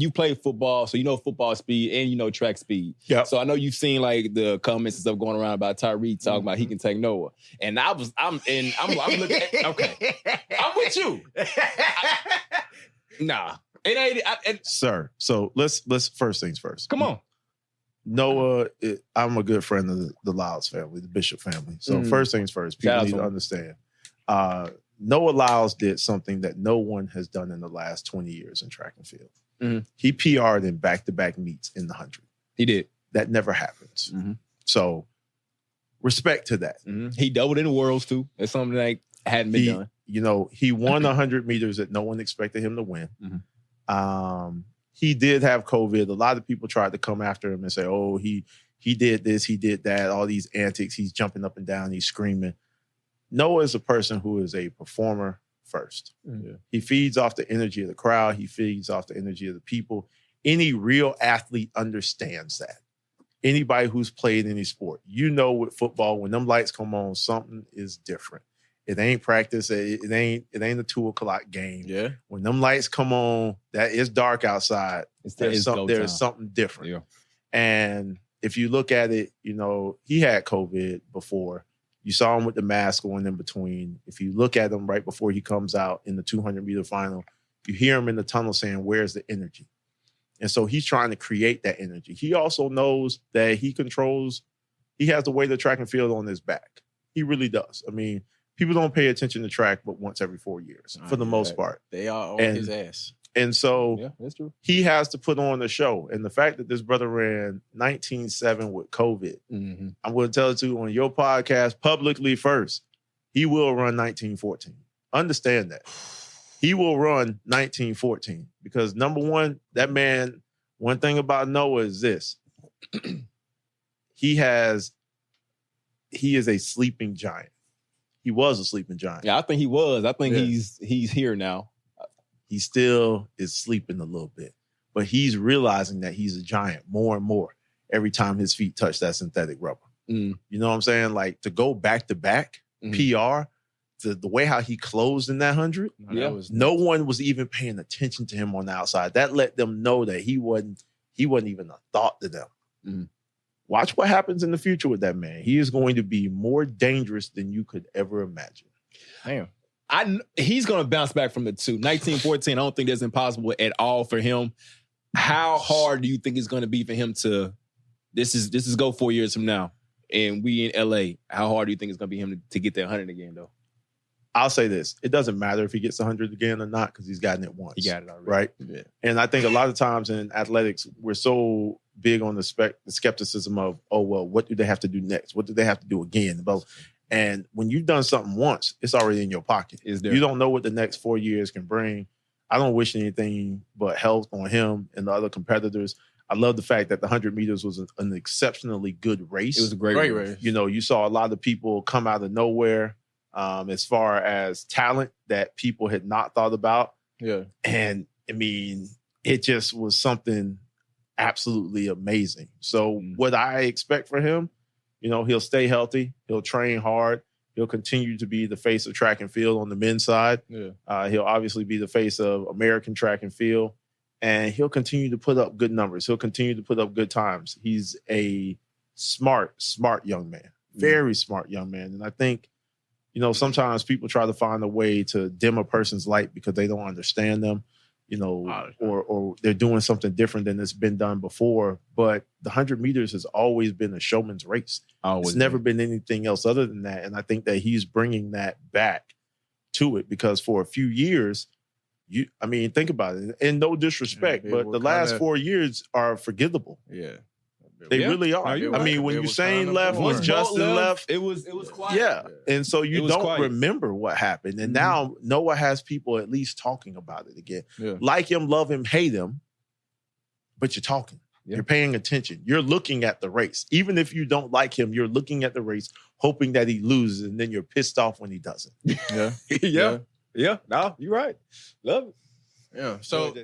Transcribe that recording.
you play football, so you know football speed and you know track speed. Yeah. So I know you've seen like the comments and stuff going around about Tyreek talking about he can take Noah. And I'm looking at, okay. I'm with you. Nah. It ain't. Sir, so let's first things first. Come on. Noah, I'm a good friend of the Lyles family, the Bishop family. So first things first, people need to understand. Noah Lyles did something that no one has done in the last 20 years in track and field. Mm-hmm. He PR'd in back-to-back meets in the 100. He did. That never happens. Mm-hmm. So respect to that. Mm-hmm. He doubled in the Worlds too. It's something that hadn't been done. You know, he won 100 meters that no one expected him to win. Mm-hmm. He did have COVID. A lot of people tried to come after him and say, oh, he did this, he did that, all these antics. He's jumping up and down, he's screaming. Noah is a person who is a performer first. Mm-hmm. He feeds off the energy of the crowd. He feeds off the energy of the people. Any real athlete understands that. Anybody who's played any sport, you know, with football, when them lights come on, something is different. It ain't practice. It ain't a 2:00 game. Yeah. When them lights come on, that is dark outside. There's something different. Yeah. And if you look at it, you know, he had COVID before. You saw him with the mask going in between. If you look at him right before he comes out in the 200-meter final, you hear him in the tunnel saying, where's the energy? And so he's trying to create that energy. He also knows that he has the weight of track and field on his back. He really does. I mean, people don't pay attention to track but once every 4 years for the most part. They are on his ass. And so yeah, that's true. He has to put on the show. And the fact that this brother ran 19.7 with COVID, I'm going to tell it to you on your podcast publicly first, he will run 19.14. Understand that. He will run 19.14 because number one, that man, one thing about Noah is this. He is a sleeping giant. He was a sleeping giant. Yeah, I think he was. I think he's here now. He still is sleeping a little bit, but he's realizing that he's a giant more and more every time his feet touch that synthetic rubber. You know what I'm saying? Like to go back to back PR, the way how he closed in that 100, no one was even paying attention to him on the outside. That let them know that he wasn't even a thought to them. Watch what happens in the future with that man. He is going to be more dangerous than you could ever imagine. Damn. He's going to bounce back from the 2. 19.14, I don't think that's impossible at all for him. How hard do you think it's going to be for him to, this is go 4 years from now, and we in LA, how hard do you think it's going to be him to get that 100 again, though? I'll say this. It doesn't matter if he gets 100 again or not because he's gotten it once. He got it already. Right? Yeah. And I think a lot of times in athletics, we're so big on the skepticism of, oh, well, what do they have to do next? What do they have to do again? And when you've done something once, it's already in your pocket. You don't know what the next 4 years can bring. I don't wish anything but health on him and the other competitors. I love the fact that the 100 meters was an exceptionally good race. It was a great race. You know, you saw a lot of people come out of nowhere as far as talent that people had not thought about. Yeah. And, I mean, it just was something absolutely amazing. So what I expect for him, you know, he'll stay healthy. He'll train hard. He'll continue to be the face of track and field on the men's side. Yeah. He'll obviously be the face of American track and field. And he'll continue to put up good numbers. He'll continue to put up good times. He's a smart young man. Very smart young man. And I think, you know, sometimes people try to find a way to dim a person's light because they don't understand them. You know, or they're doing something different than it's been done before. But the 100 meters has always been a showman's race. It's never been anything else other than that. And I think that he's bringing that back to it because for a few years, think about it. And no disrespect, but the last 4 years are forgettable. Yeah. They really are. I mean, when Usain left, when Justin left, it was quiet. Yeah. And so you don't remember what happened. And now Noah has people at least talking about it again. Yeah. Like him, love him, hate him, but you're talking. Yeah. You're paying attention. You're looking at the race. Even if you don't like him, you're looking at the race, hoping that he loses, and then you're pissed off when he doesn't. Yeah. Yeah. No, you're right. Love it. Yeah. So